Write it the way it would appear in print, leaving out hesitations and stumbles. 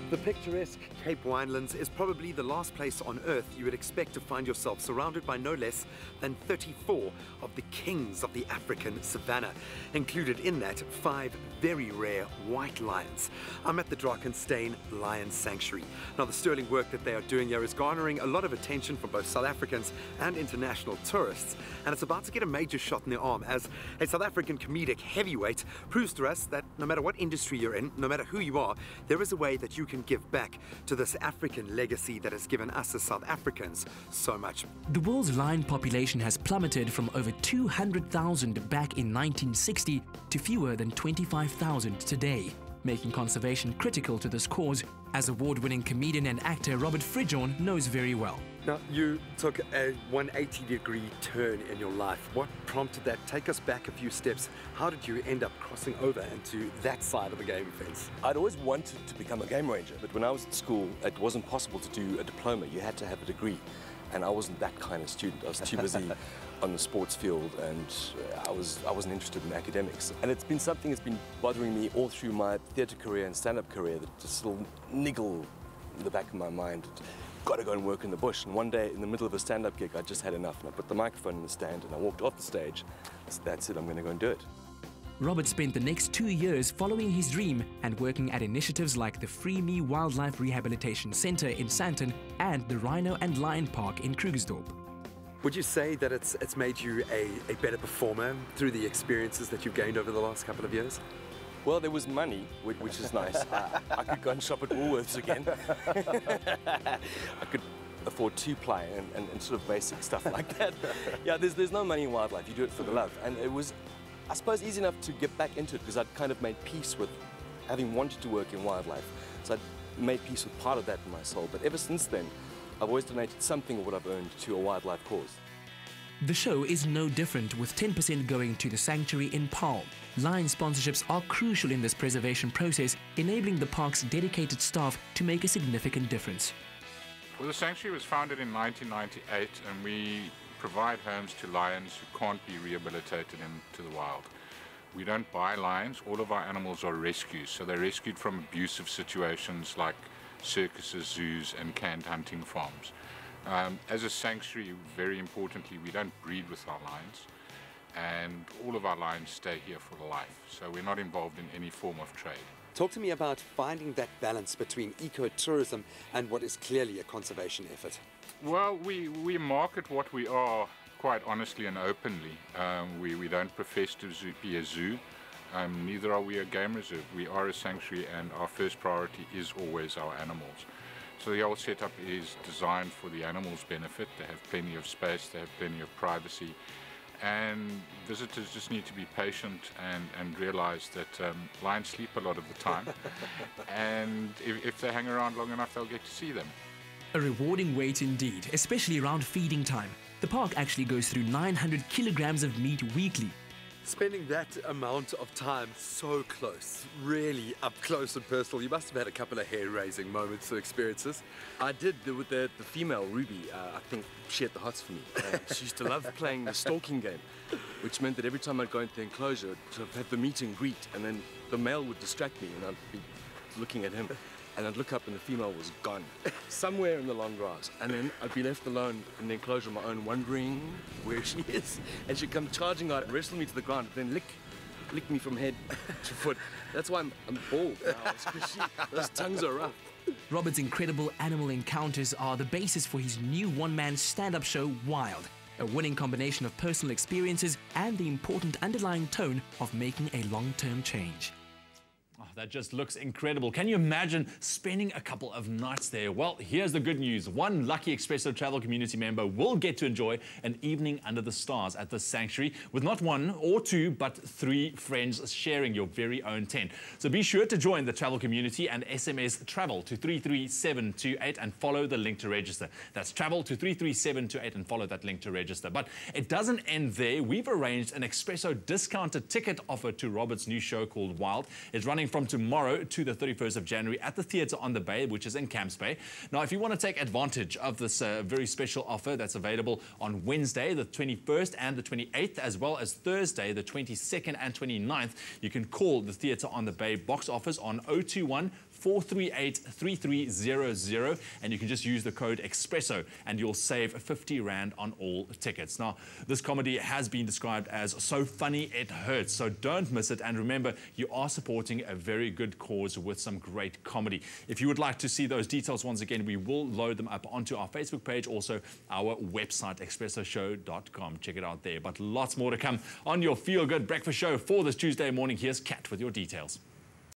The picturesque Cape Winelands is probably the last place on Earth you would expect to find yourself surrounded by no less than 34 of the kings of the African savannah. Included in that, 5 very rare white lions. I'm at the Drakenstein Lion Sanctuary. Now, the sterling work that they are doing here is garnering a lot of attention from both South Africans and international tourists, and it's about to get a major shot in the arm as a South African comedic heavyweight proves to us that no matter what industry you're in, no matter who you are, there is a way that you can give back to this African legacy that has given us as South Africans so much. The world's lion population has plummeted from over 200,000 back in 1960 to fewer than 25,000 today, making conservation critical to this cause, as award-winning comedian and actor Robert Fridjhon knows very well. Now, you took a 180-degree turn in your life. What prompted that? Take us back a few steps. How did you end up crossing over into that side of the game fence? I'd always wanted to become a game ranger, but when I was at school, it wasn't possible to do a diploma. You had to have a degree, and I wasn't that kind of student. I was too busy on the sports field, and I wasn't interested in academics. And it's been something that's been bothering me all through my theatre career and stand-up career, that just little niggle in the back of my mind. Got to go and work in the bush. And one day in the middle of a stand-up gig, I just had enough, and I put the microphone in the stand and I walked off the stage. I said, that's it, I'm going to go and do it. Robert spent the next 2 years following his dream and working at initiatives like the Free Me Wildlife Rehabilitation Centre in Sandton and the Rhino and Lion Park in Krugersdorp. Would you say that it's made you a better performer through the experiences that you've gained over the last couple of years? Well, there was money, which is nice. I could go and shop at Woolworths again. I could afford 2-ply and sort of basic stuff like that. Yeah, there's no money in wildlife. You do it for the love. And it was, I suppose, easy enough to get back into it because I'd kind of made peace with having wanted to work in wildlife. So I'd made peace with part of that in my soul. But ever since then, I've always donated something of what I've earned to a wildlife cause. The show is no different, with 10% going to the sanctuary in Paarl. Lion sponsorships are crucial in this preservation process, enabling the park's dedicated staff to make a significant difference. Well, the sanctuary was founded in 1998, and we provide homes to lions who can't be rehabilitated into the wild. We don't buy lions. All of our animals are rescues, so they're rescued from abusive situations like circuses, zoos and canned hunting farms. As a sanctuary, very importantly, we don't breed with our lions, and all of our lions stay here for life, so we're not involved in any form of trade. Talk to me about finding that balance between ecotourism and what is clearly a conservation effort. Well, we market what we are quite honestly and openly. We don't profess to be a zoo. Neither are we a game reserve. We are a sanctuary, and our first priority is always our animals. So the whole setup is designed for the animals' benefit. They have plenty of space, they have plenty of privacy, and visitors just need to be patient and realize that lions sleep a lot of the time, and if they hang around long enough, they'll get to see them. A rewarding wait indeed, especially around feeding time. The park actually goes through 900 kilograms of meat weekly. Spending that amount of time so close, really up close and personal, you must have had a couple of hair-raising moments or experiences. I did with the female Ruby. I think she had the hots for me. She used to love playing the stalking game, which meant that every time I'd go into the enclosure to have the meet and greet, and then the male would distract me and I'd be looking at him, and I'd look up and the female was gone, somewhere in the long grass. And then I'd be left alone in the enclosure on my own, wondering where she is. And she'd come charging out, wrestle me to the ground, and then lick me from head to foot. That's why I'm bald now, because those tongues are rough. Robert's incredible animal encounters are the basis for his new one-man stand-up show, Wild, a winning combination of personal experiences and the important underlying tone of making a long-term change. Oh, that just looks incredible. Can you imagine spending a couple of nights there? Well, here's the good news. One lucky Expresso Travel community member will get to enjoy an evening under the stars at the sanctuary with not 1 or 2, but 3 friends sharing your very own tent. So be sure to join the travel community and SMS travel to 33728 and follow the link to register. That's travel to 33728 and follow that link to register. But it doesn't end there. We've arranged an Expresso discounted ticket offer to Robert's new show called Wild. It's running from from tomorrow to the 31st of January at the Theatre on the Bay, which is in Camps Bay. Now, if you want to take advantage of this very special offer that's available on Wednesday, the 21st and the 28th, as well as Thursday, the 22nd and 29th, you can call the Theatre on the Bay box office on 021 438 3300, and you can just use the code Expresso and you'll save 50 Rand on all tickets. Now, this comedy has been described as so funny it hurts, so don't miss it. And remember, you are supporting a very good cause with some great comedy. If you would like to see those details, once again, we will load them up onto our Facebook page, also our website, expressoshow.com. Check it out there. But lots more to come on your Feel Good Breakfast Show for this Tuesday morning. Here's Kat with your details.